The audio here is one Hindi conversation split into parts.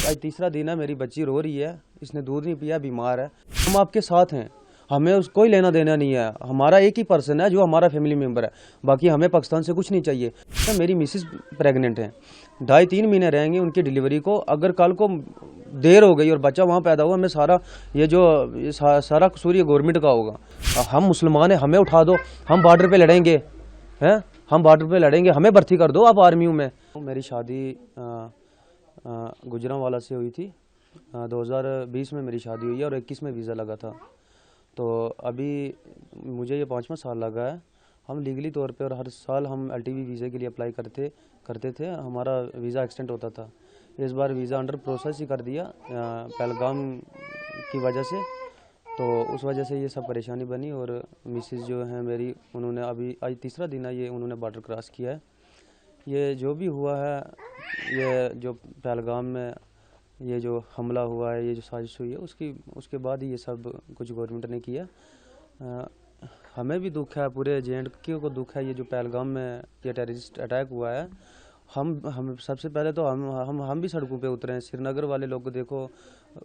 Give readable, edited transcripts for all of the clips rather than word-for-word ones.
आज तीसरा दिन है, मेरी बच्ची रो रही है, इसने दूध नहीं पिया, बीमार है। हम आपके साथ हैं, हमें उस कोई लेना देना नहीं है। हमारा एक ही पर्सन है जो हमारा फैमिली मेंबर है, बाकी हमें पाकिस्तान से कुछ नहीं चाहिए। तो मेरी मिसेस प्रेग्नेंट है, 2.5-3 महीने रहेंगे उनकी डिलीवरी को। अगर कल को देर हो गई और बच्चा वहाँ पैदा हुआ, मैं सारा सारा कसूर ये गवर्नमेंट का होगा। हम मुसलमान हैं, हमें उठा दो, हम बॉर्डर पे लड़ेंगे, हैं, हम बॉर्डर पे लड़ेंगे, हमें भर्ती कर दो आप आर्मी में। मेरी शादी गुजरांवाला से हुई थी। 2020 में मेरी शादी हुई है और 21 में वीज़ा लगा था। तो अभी मुझे ये 5वां साल लगा है। हम लीगली तौर पे और हर साल हम LTV वीज़े के लिए अप्लाई करते थे, हमारा वीज़ा एक्सटेंड होता था। इस बार वीज़ा अंडर प्रोसेस ही कर दिया पहलगाम की वजह से, तो उस वजह से ये सब परेशानी बनी। और मिसेस जो है मेरी, उन्होंने अभी आज तीसरा दिन है ये उन्होंने बॉर्डर क्रॉस किया है। ये जो भी हुआ है, ये जो पहलगाम में ये जो हमला हुआ है, ये जो साजिश हुई है, उसके बाद ही ये सब कुछ गवर्नमेंट ने किया। हमें भी दुख है, पूरे JNK को दुख है। ये जो पहलगाम में ये टेररिस्ट अटैक हुआ है, हम सबसे पहले तो हम भी सड़कों पे उतरे हैं। श्रीनगर वाले लोग को देखो,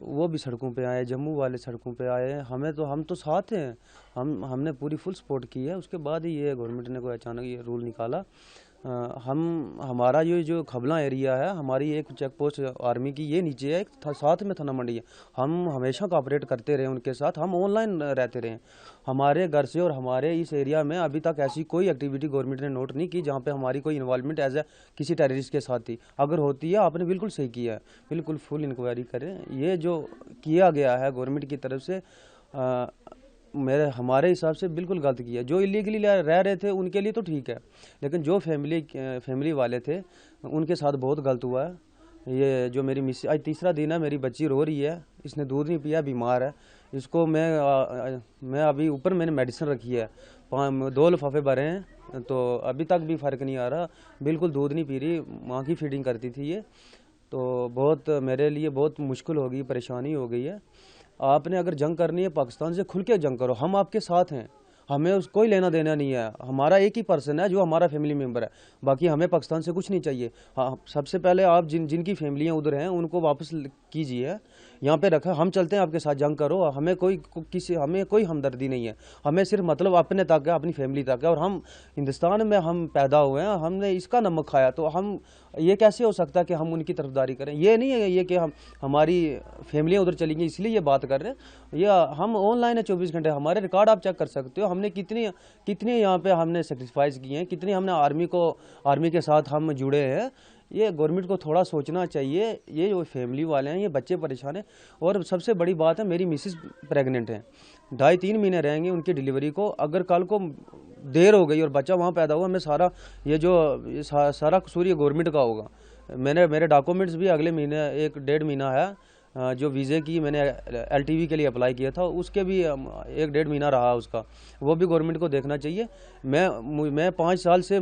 वो भी सड़कों पे आए, जम्मू वाले सड़कों पे आए। हम तो साथ हैं, हमने पूरी फुल सपोर्ट की है। उसके बाद ही ये गवर्नमेंट ने कोई अचानक ये रूल निकाला। हमारा ये जो खबला एरिया है, हमारी एक चेक पोस्ट आर्मी की ये नीचे है, एक साथ में थाना मंडी है। हम हमेशा कोऑपरेट करते रहे उनके साथ, हम ऑनलाइन रहते रहे। हमारे घर से और हमारे इस एरिया में अभी तक ऐसी कोई एक्टिविटी गवर्नमेंट ने नोट नहीं की जहाँ पे हमारी कोई इन्वॉल्वमेंट एज ए किसी टेररिस्ट के साथ थी। अगर होती है, आपने बिल्कुल सही किया है, बिल्कुल फुल इंक्वायरी करें। ये जो किया गया है गवर्नमेंट की तरफ से, हमारे हिसाब से बिल्कुल गलत किया। जो इलीगली रह रहे थे उनके लिए तो ठीक है, लेकिन जो फैमिली वाले थे उनके साथ बहुत गलत हुआ है। ये जो मेरी मिस आज तीसरा दिन है, मेरी बच्ची रो रही है, इसने दूध नहीं पिया, बीमार है। इसको मैं अभी ऊपर मैंने मेडिसिन रखी है, 2 लिफाफे भरे हैं, तो अभी तक भी फ़र्क नहीं आ रहा, बिल्कुल दूध नहीं पी रही। माँ की फीडिंग करती थी ये, तो बहुत मेरे लिए बहुत मुश्किल हो गई, परेशानी हो गई है। आपने अगर जंग करनी है, पाकिस्तान से खुल के जंग करो, हम आपके साथ हैं, हमें उस कोई लेना देना नहीं है। हमारा एक ही पर्सन है जो हमारा फैमिली मेंबर है, बाकी हमें पाकिस्तान से कुछ नहीं चाहिए। हाँ, सबसे पहले आप जिनकी फैमिलियाँ उधर हैं उनको वापस कीजिए, यहाँ पे रखा। हम चलते हैं आपके साथ, जंग करो, हमें कोई हमदर्दी नहीं है। हमें सिर्फ मतलब अपने तक है, अपनी फैमिली तक है। और हम हिंदुस्तान में हम पैदा हुए हैं, हमने इसका नमक खाया, तो हम ये कैसे हो सकता है कि हम उनकी तरफदारी करें। ये नहीं है ये कि हमारी फैमिलियाँ उधर चली गई इसलिए ये बात कर रहे हैं। ये हम ऑनलाइन है 24 घंटे, हमारे रिकॉर्ड आप चेक कर सकते हो। हमने कितनी यहाँ पे हमने सेक्रीफाइस किए हैं, कितनी हमने आर्मी के साथ हम जुड़े हैं। ये गवर्नमेंट को थोड़ा सोचना चाहिए। ये जो फैमिली वाले हैं, ये बच्चे परेशान हैं। और सबसे बड़ी बात है, मेरी मिसेस प्रेग्नेंट है, 2.5-3 महीने रहेंगे उनकी डिलीवरी को। अगर कल को देर हो गई और बच्चा वहाँ पैदा हुआ, मैं सारा कसूर ये गवर्नमेंट का होगा। मेरे डॉक्यूमेंट्स भी अगले महीने 1-1.5 महीना है। जो वीज़े की मैंने LTV के लिए अप्लाई किया था, उसके भी 1-1.5 महीना रहा उसका, वो भी गवर्नमेंट को देखना चाहिए। मैं 5 साल से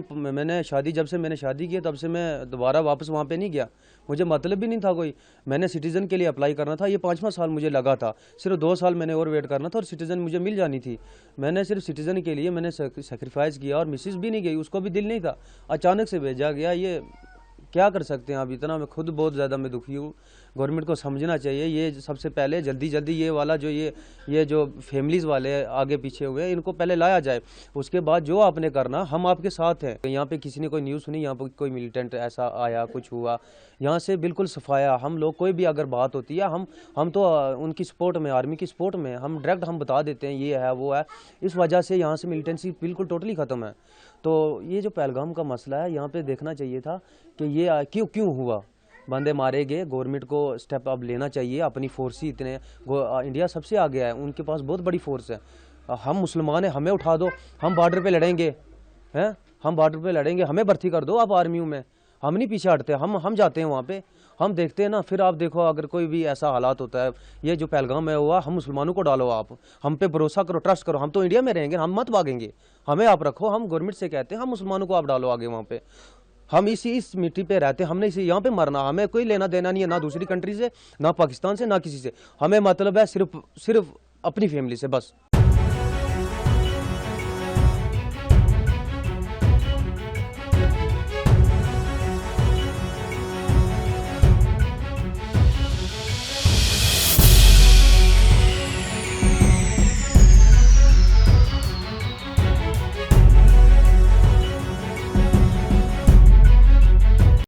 जब से मैंने शादी की तब से मैं दोबारा वापस वहाँ पे नहीं गया। मुझे मतलब भी नहीं था कोई। मैंने सिटीज़न के लिए अप्लाई करना था, ये 5वां साल मुझे लगा था। सिर्फ 2 साल मैंने और वेट करना था और सिटीज़न मुझे मिल जानी थी। मैंने सिर्फ सिटीज़न के लिए मैंने सेक्रीफाइस किया और मिसेस भी नहीं गई, उसको भी दिल नहीं था, अचानक से भेजा गया। ये क्या कर सकते हैं आप, इतना मैं खुद बहुत ज़्यादा मैं दुखी हूँ। गवर्नमेंट को समझना चाहिए। ये सबसे पहले जल्दी ये वाला जो ये जो फैमिलीज़ वाले आगे पीछे हुए हैं, इनको पहले लाया जाए। उसके बाद जो आपने करना, हम आपके साथ हैं। यहाँ पे किसी ने कोई न्यूज़ सुनी, यहाँ पर कोई मिलिटेंट ऐसा आया, कुछ हुआ, यहाँ से बिल्कुल सफाया। हम लोग कोई भी अगर बात होती है, हम तो उनकी सपोर्ट में, आर्मी की सपोर्ट में, हम डायरेक्ट हम बता देते हैं ये है वो है। इस वजह से यहाँ से मिलिटेंसी बिल्कुल टोटली ख़त्म है। तो ये जो पहलगाम का मसला है, यहाँ पे देखना चाहिए था कि ये क्यों हुआ, बंदे मारे गए। गवर्नमेंट को स्टेप अब लेना चाहिए। अपनी फोर्स ही इंडिया सबसे आगे है, उनके पास बहुत बड़ी फोर्स है। हम मुसलमान हैं, हमें उठा दो, हम बॉर्डर पे लड़ेंगे, हैं, हम बॉर्डर पे लड़ेंगे, हमें भर्ती कर दो आप आर्मी में। हम नहीं पीछे हटते, हम जाते हैं वहाँ पे, हम देखते हैं ना। फिर आप देखो, अगर कोई भी ऐसा हालात होता है, ये जो पहलगाम में हुआ, हम मुसलमानों को डालो, आप हम पे भरोसा करो, ट्रस्ट करो। हम तो इंडिया में रहेंगे, हम मत भागेंगे, हमें आप रखो। हम गवर्नमेंट से कहते हैं, हम मुसलमानों को आप डालो आगे वहाँ पे। हम इस मिट्टी पे रहते हैं, हमने इसी यहाँ पे मरना। हमें कोई लेना देना नहीं है, ना दूसरी कंट्री से, ना पाकिस्तान से, ना किसी से। हमें मतलब है सिर्फ अपनी फैमिली से बस।